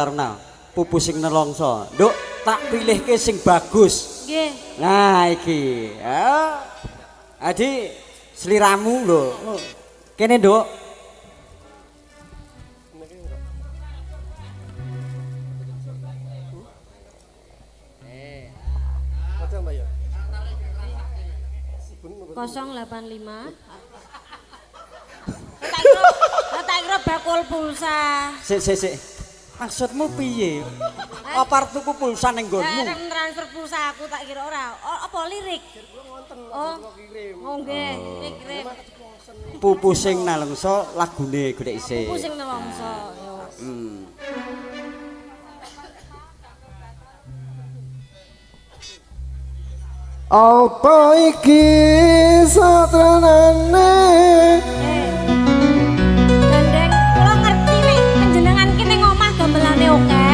Karena pupu sing nelongso. Nduk, tak pilihke sing bagus. Nggih. Nah, iki. Ya. Adi sliramu lho. Kene, Nduk. Kosong 85. Tak kira bakul pulsa. Sik. Maksudmu piye? Apa tuku pulsa ning nggonmu? Transfer pulsa aku tak kira ora. Apa lirik? Oh, nggih, kirim. Pupu sing nalengso lagune golek isih. Pupu sing nelongso. Apa iki satranane? Gandeng, kula ngerti nek panjenengan ki ning omah gamelane oke.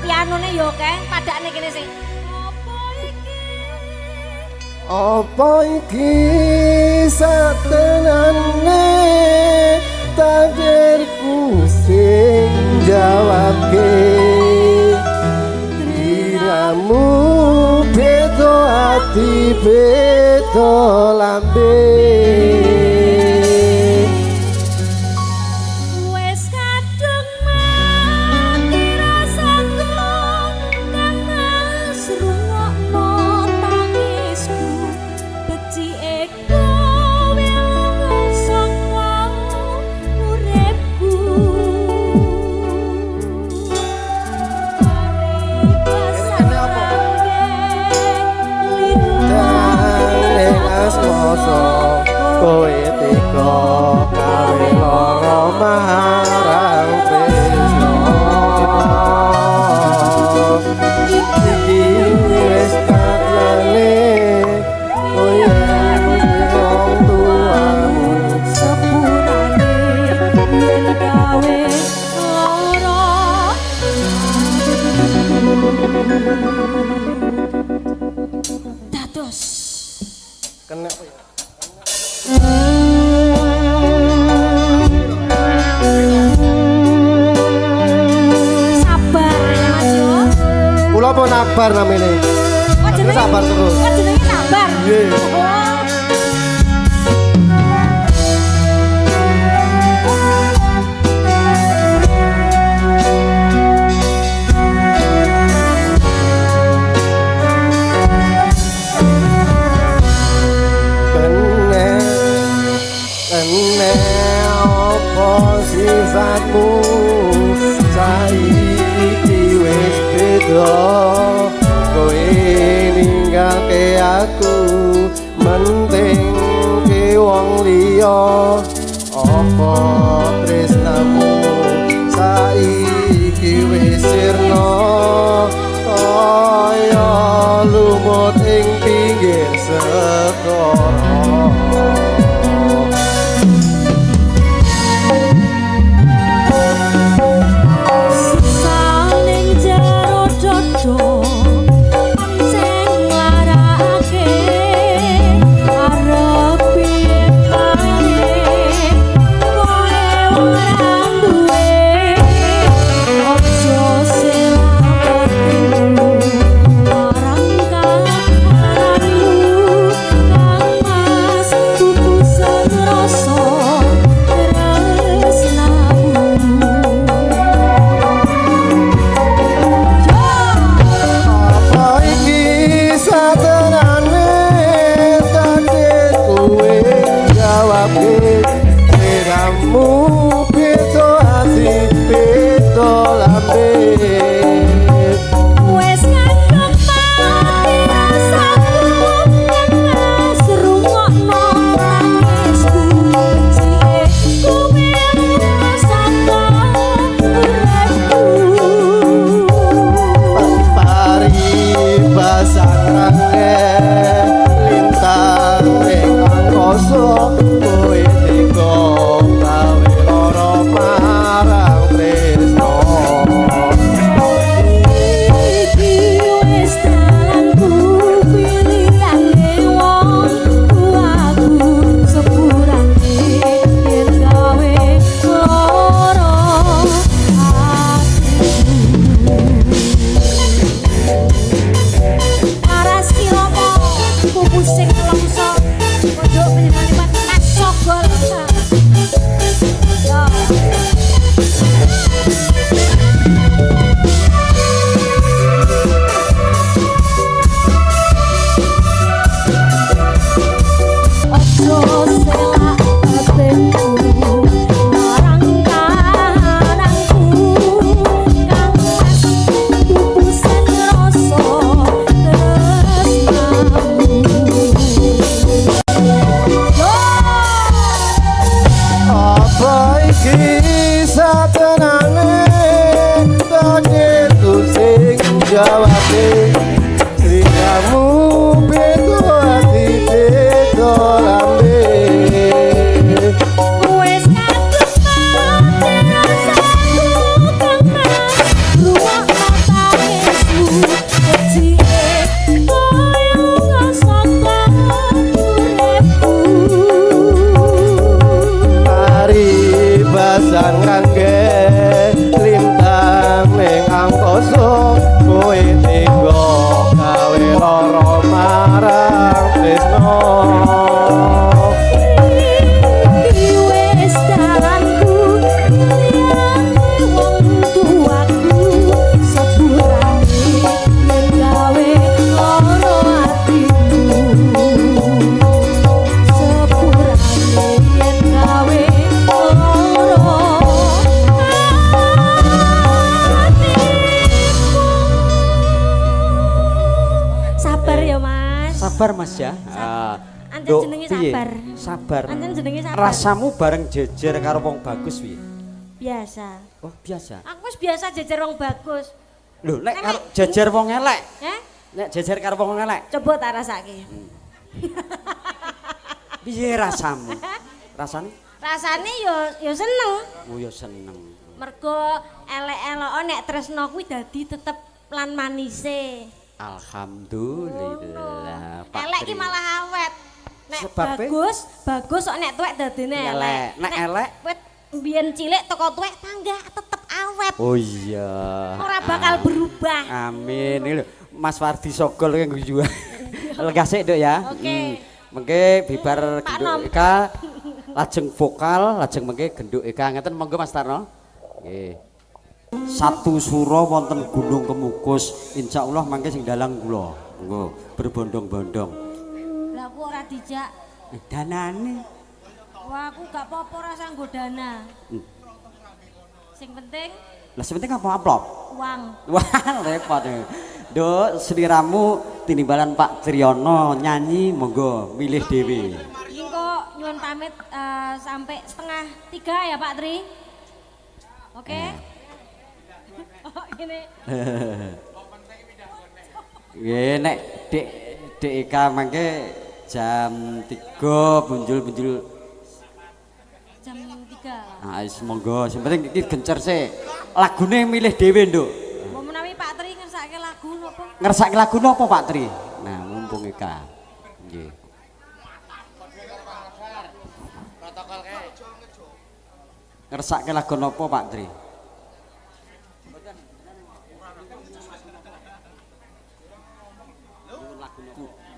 Pianone ya oke, padakne kene sing. Apa iki satranane? Takdirku sing jawabke. Diramu beto ati beto lambe. Wes kadung mati rasaku kang mas rungokno tangisku becike kowe saka uripku. Asmoso kowe teka kawe lara marang tresno iki wis karyane kowe wong tuamu Sepurane yen gawe lara dados kena sabar ya Mas yo. kula pun sabar namine Kok sabar terus Kok jenenge sabar? Nggih. Oh. kene apa sifatmu saiki wis beda kowe ninggalke aku menting ke wong liya apa tresnamu saiki wis sirna kaya lumut ing pinggir sekara. Saling jero dodo sing nglarake arep piye maneh kowe ora duwe ojo sabar Mas ya. Anjen Nduk, jenenge piye? sabar. Sabar. Anjen jenenge sabar. Rasamu bareng jejer karo wong bagus piye? Biasa. Oh, biasa. Aku wis biasa jejer wong bagus. Lho, nek Nek- karo jejer wong elek. Heh? Nek jejer karo wong elek, Coba tak rasake. piye rasamu? Rasane? Rasane yo seneng. Oh, ya seneng. Mergo elek-elok nek tresno kuwi dadi tetep lan manise. Alhamdulillah. Pak Elek ki Tri. malah awet. Nek Sebabe? bagus kok nek tuwek dadine Elek. elek. Nek elek? wit mbiyen cilik teko tuwek tangga tetep awet. Oh iya. Ora bakal berubah. Amin. Ini lho, Mas Wardi Sogol yang juga. Lega sik, Duk ya. Oke. Mengke bibar Pak genduk Nom. Eka, lajeng vokal, lajeng mengke genduk Eka. Ngeten monggo Mas Tarno. Nggih. Satu suro wonten Gunung Kemukus. Insyaallah mangke sing dalang kula. Monggo berbondong-bondong. Lah aku ora dijak. Danane. Wah, aku gak apa-apa ora sanggo dana. Sing penting Lah sepenting apa amplop? uang. Wah, repot ya. Duk, seliramu tinimbalan Pak Triyono nyanyi monggo milih dhewe. Iki kok nyuwun pamit sampai 2:30 ya Pak Tri. Oke. Oh, ini. Nggih nek Dek Eka mangke jam 3 bunjul-bunjul. Jam 3. Ah wis monggo, sing penting iki gencer sik. Lagune milih dhewe, Nduk. Mau menawi Pak Tri ngersake lagu napa? Ngersake lagu napa Pak Tri? Nah, mumpung Eka. Nggih. Ngersake lagu napa Pak Tri?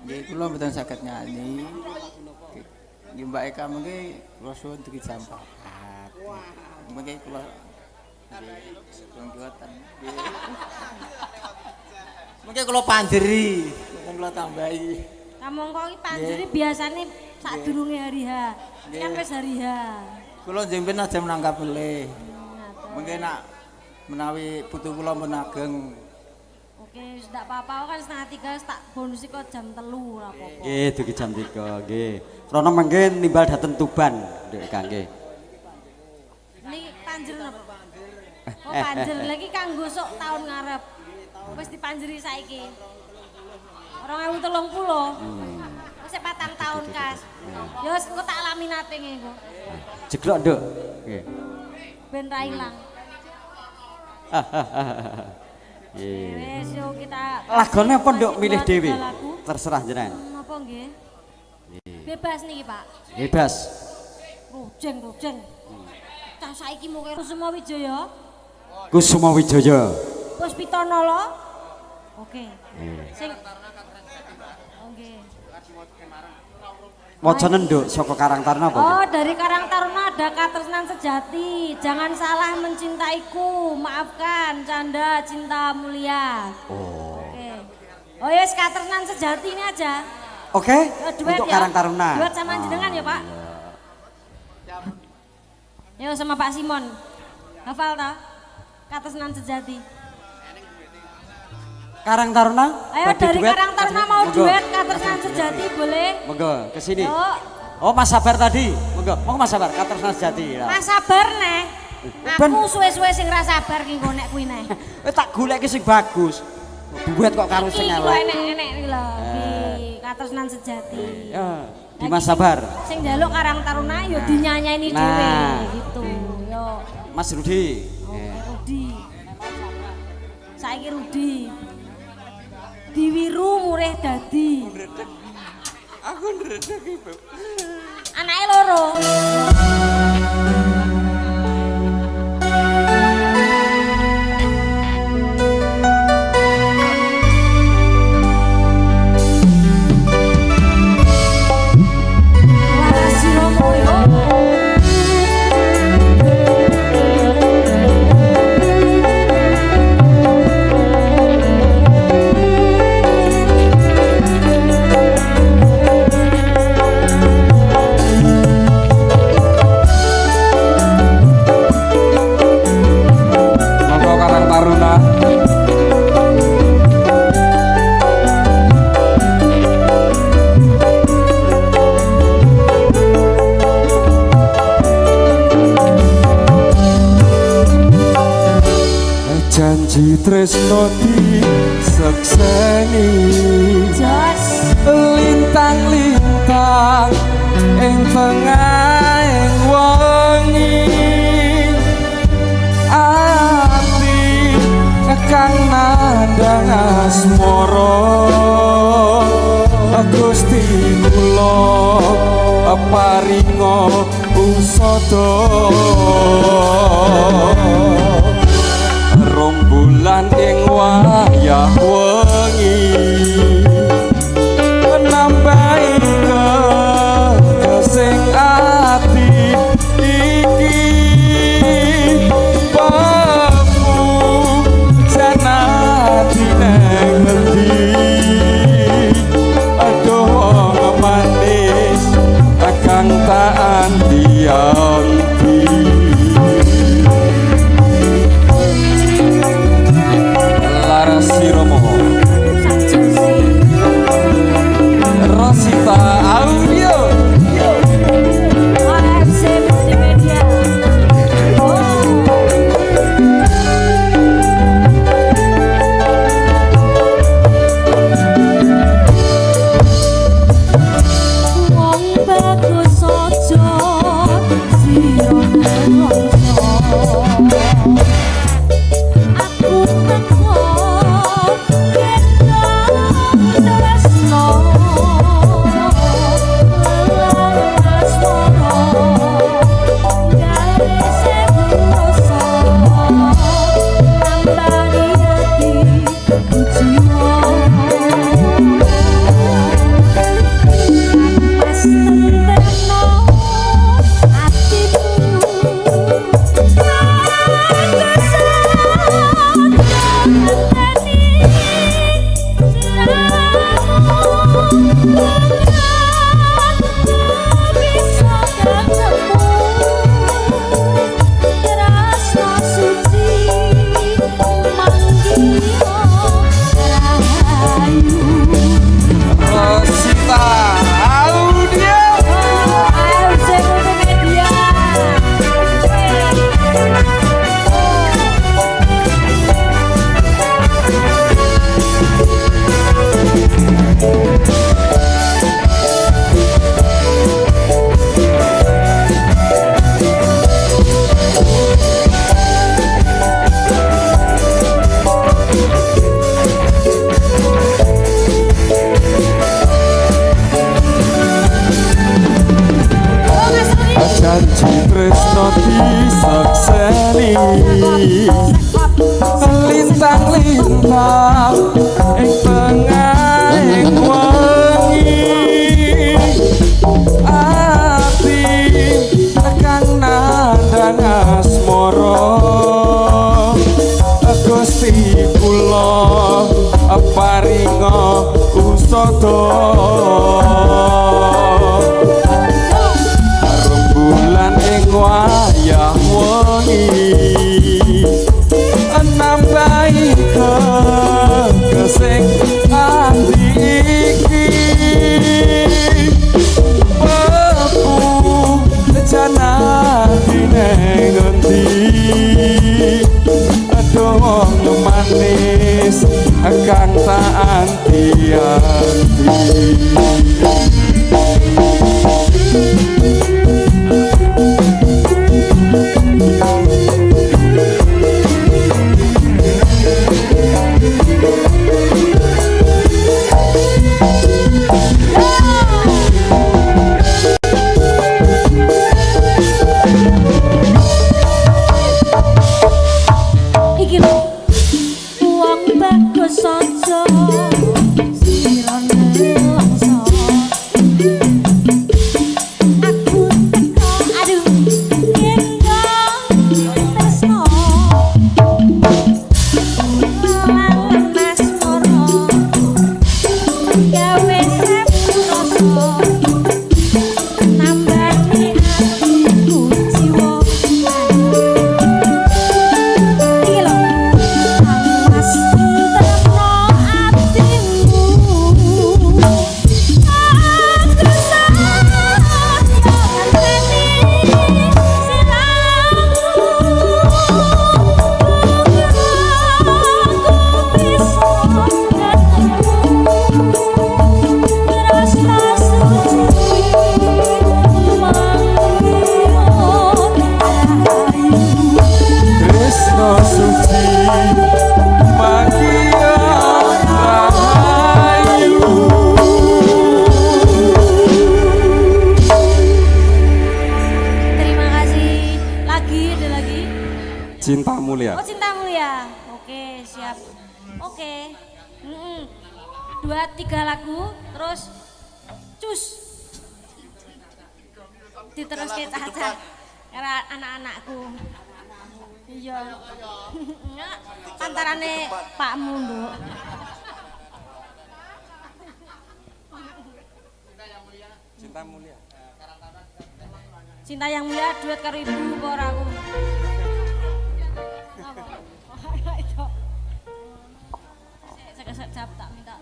Nggih kula mboten saged nyanyi. Nggih Mbak Eka mengki kula suwun dugi jam 4. Mengki kula nggih kuwatan. Mengki kula panjeri, mboten kula tambahi. Kamangka iki panjuri biasane sadurunge hari H. Kan wis hari H. Kula njempen aja menanggap melih. Mengki nak menawi putu kula mun ageng. Oke, wis ndak apa-apa kan 2:30 tak bonus kok jam 3 ora apa-apa. Nggih, dugi jam 3, nggih. Rono mangke nimbal dateng Tuban, Nduk Eka nggih. Niki panjer napa? Oh, panjer lagi kanggo sok tahun ngarep. Wis dipanjeri saiki. 2030. Wis 4 tahun kas. Ya wis engko tak laminate ngene. Jeglok, Nduk. Nggih. Ben ra ilang. Nggih. Wis yo kita Lagone apa Nduk masih milih buat dhewe? 3 lagu. Terserah jenengan. Napa nggih? Bebas niki, Pak. Bebas. Rujeng. Cah saiki muke Kusuma Wijaya, Kusuma Wijaya. Puspitanala. Oke. Sing Oh nggih. Wacana Nduk saka Karang Taruna apa? Oh, dari Karang Taruna ada Katresnan Sejati. Jangan salah mencintaiku. Maafkan, canda cinta mulia. Oh. Oke. Oh yes, Katresnan Sejati ini aja. Oke, Ya, duet untuk ya. Karang Taruna. Duet sama jenengan ya, Pak. Yo sama Pak Simon. Hafal ta? Katresnan Sejati. Karang Taruna. Ayo badhe dari duet. Karang Taruna mau Monggo. duet Katresnan Sejati boleh? Monggo ke sini. Yo, Oh, Mas Sabar tadi. Monggo, Mas Sabar Katresnan Sejati. Mas sabar neh. Ben- Aku suwe-suwe sing ra sabar ki nggo nek kuwi neh. Tak goleki sing bagus. Duet kok karo sing Iki lho elek. enek-enek iki lho. Iki Katresnan Sejati. Ya, di Mas Sabar. Sing njaluk Karang Taruna yo dinyanyaini Nah. dhewe gitu. Yo. Mas Rudi. Oke, Rudi. Saiki Rudi. Diwiru murih dadi. Aku ndredeg iki, Anake loro. Makasih Romo yo. janji tresno disekseni Jos lintang-lintang ing tengahing wengi ati kang nandang asmara Gusti kula paringa usada rombulan ing wayah wengi nambahi kesing ati iki babu janati nang ngendi aduh manis kang tak anti-anti Larasi Romo Rosita Audio AFC Multimedia. Wong bagus aja sira nelongso. Aku teko gendong tresno lelas moro gawe sing rasa nambani ati jiwa mas tenterno atiku Rosita Audio AFC Multimedia. janji tresno disekseni lintang-lintang ing tengahing wengi ati kang nandang asmara Gusti kula paringa usada rembulan ing wayah wengi nambahi kesing ati iki bebu janati nang ngendi aduh manis kang tak anti-anti Iki lho wong bagus aja sira nelongso. Aku teko aduh gendong tresno lelas moro gawe sepu rasa nambani atiku jiwa iki lho mas tenterno ati Magia Rahayu. Terima kasih. Lagi, ada lagi? Cinta Mulia. Oh, Cinta Mulia. Oke, siap. Oke. 2-3 lagu, terus cus. Diteruske Caca. Karena anak-anakku. Iya. Antarane Pakmu, Nduk. Cinta Mulia. Cinta yang mulia duet karo ibu apa ora aku? Saya tak minta.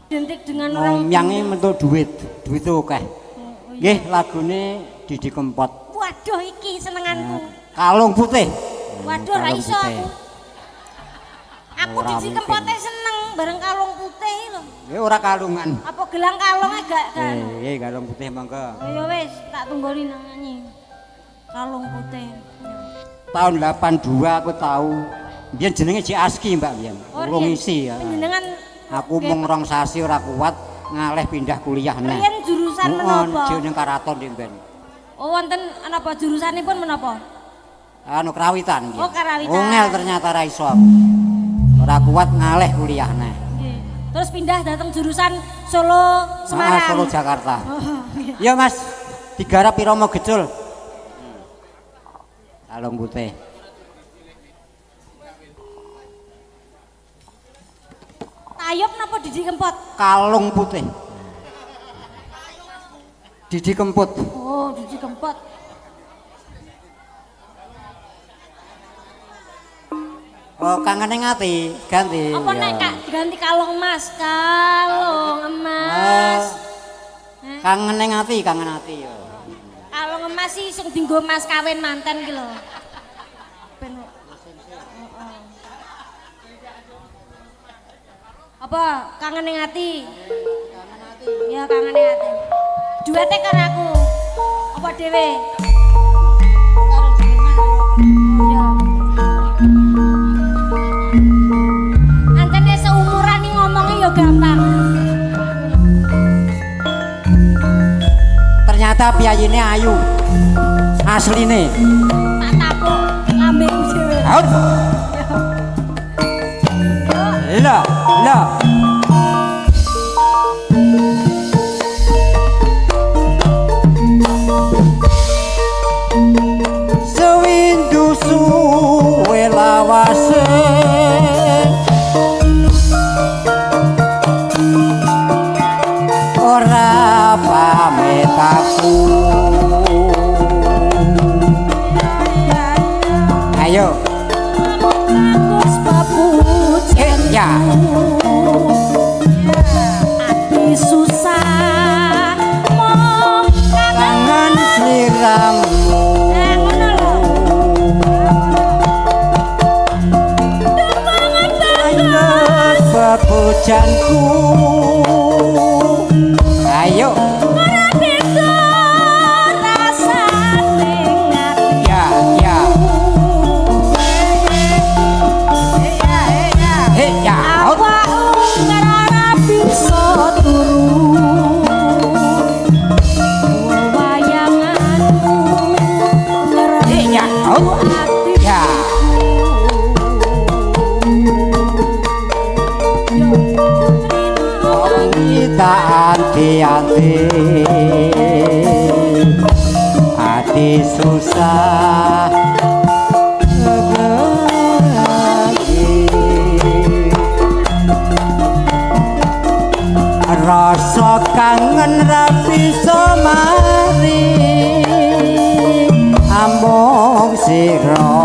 Identik dengan orang Yang ini untuk duit itu oke. Nggih, lagune Didi Kempot. Waduh iki senenganku. Kalung Putih. Waduh ra Kalung iso Putih. aku. Aku Ora Didi mungkin. Kempote seneng bareng kalung putih lho. Ya ora kalungan. Apa gelang kalungnya gak kan? Kalung Putih mangga. Oh ya wis, tak tunggoni nyanyi. Kalung putih. Tahun 82 aku tahu. Biyen jenenge Ci Aski, Mbak biyen. Urung riyen isi ya. Panjenengan Aku mung rong sasi ora kuat ngalih pindah kuliah neh. riyen jurusan menapa? Jeneng Karaton di ben. Oh wonten napa jurusanipun menapa? Anu kerawitan nggih. Oh, kerawitan. Ongel ternyata ra iso aku. Ora kuat ngalih kuliah neh. Nggih. Terus pindah datang jurusan Solo Semarang. Solo Jakarta. Oh, iya. Ya Mas, digarap Piromo Gecul. Kalung Putih. Tayub napa Didi Kempot? Kalung Putih. Didi Kempot. Oh, Didi Kempot. Oh, kangen ngati, ganti. Apa ya. nek Kak ganti kalung emas? Kalung emas. Kangen ngati, kangen ati ya. Kalung emas sih sing dienggo mas kawin manten ki lho. Ben apa kangen ning ati? Ya kangen ning ati. Duete karo aku. Apa dhewe? Ya. Antene seumuran nih ngomongnya ya gampang. Ternyata piyayine ayu. Asline. Tak tapuk lambemu dhewe. Out. Lah, lah. Sewindu suwe lawase ora pamit aku. Ayo. Bagus papujen Ya. ati susah mong Kangen sliramu. ngono lho. Kangen pepujanku. Ayo. Ora bisa rasane ngati. Ya, ya. Hei, ya. Out. Awakmu ora bisa turu. Wayanganmu Hei, ya. Out. ati. Ya. Kita anti-anti hati susah lagi rasa kangen ra bisa mari amung sira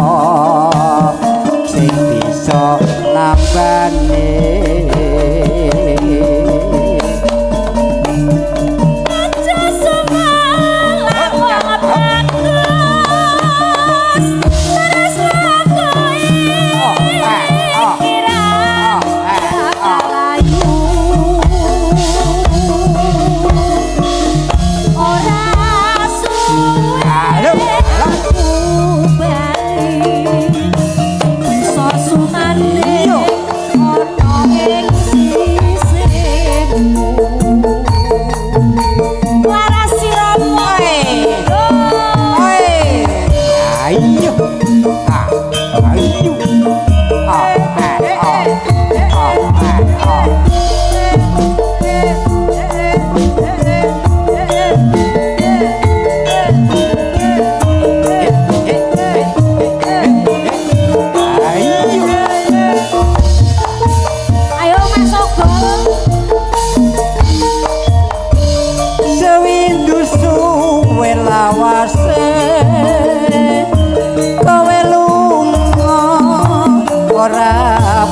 sing bisa nambani. Bisa sumanding ana ing sisihmu laras siramu Ayo. Ah, ayo. Ah, ayo Mas Ogol sewindu suwe lawase kowe lunga ora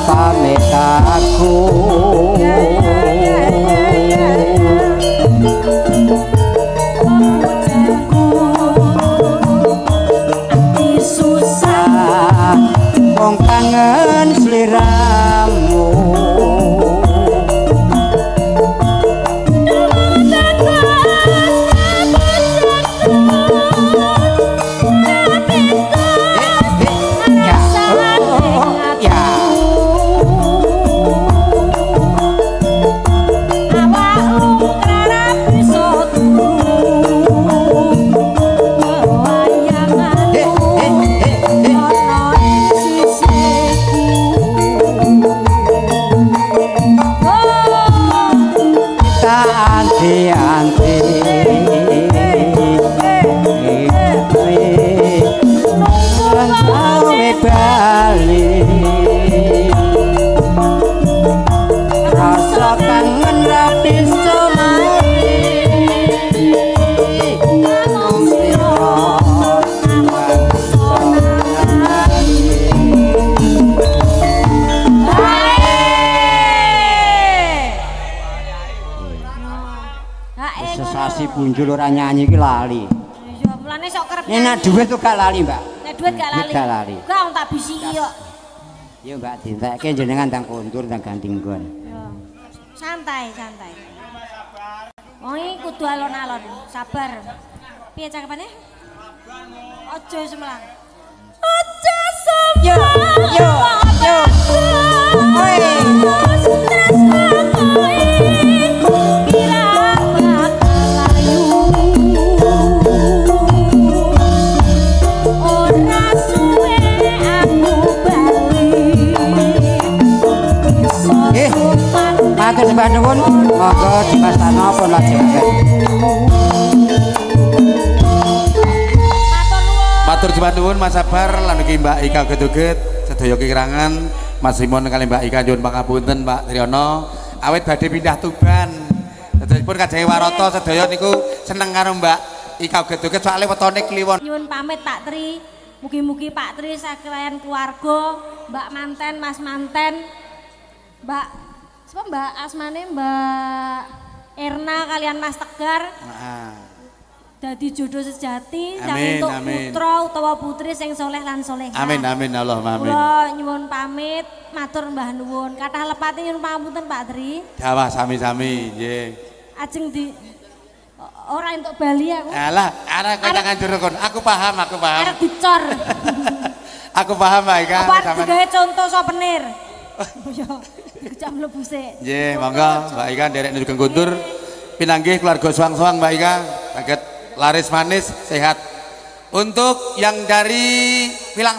pamit aku ati susah wong kangen sliramu anti-anti gawe bali rasa kangen ra bisa mari nang sira sesasi punjul ora nyanyi iki lali. iya mulane sok kerep Nek dhuwit tuh gak lali, Mbak. nek duit gak lali Gak lali. gak wong tak bisiki kok Ya Mbak dientekke jenengan tang kondur tang ganti nggon. ya santai santai wong iki kudu alon-alon sabar piye cakepane aja semelang aja semelang Yo, yo, yo. Matur sembah nuwun, monggo diwastana pun lajengaken. Matur sembah nuwun Mas Sabar lan ugi Mbak Ika Geduget sedaya kirangan Mas Simon kali Mbak Ika nyuwun pangapunten Mbak Triyono awit badhe pindah Tuban. Sedayapun kadhahe warata sedaya niku seneng karo Mbak Ika Geduget soalé wetone kliwon. Nyuwun pamit Pak Tri. Mugi-mugi Pak Tri sakaliyan keluarga, Mbak Manten, Mas Manten, Mbak siapa Mbak asmane Mbak Erna kalian Mas Tegar. Heeh. Dadi jodoh sejati Amin, untuk amin. putra utawa putri sing soleh lan solehah. Amin amin Allahumma amin. Kula nyuwun pamit, matur mbah nuwun. Kathah lepate nyuwun pangapunten Pak Tri. Dawah sami-sami nggih. Ajeng di ora entuk bali aku. Alah, arek kowe tangan jero kon. Aku paham, aku paham. Arep dicor. Aku paham Mbak Ika. Apa digawe contoh souvenir? Yo, dikecam mlebu sik. Nggih, monggo Mbak Ika nderek nuju Guntur. Pinanggih keluarga suang-suang Mbak Ika, saged laris manis sehat. Untuk yang dari Pilang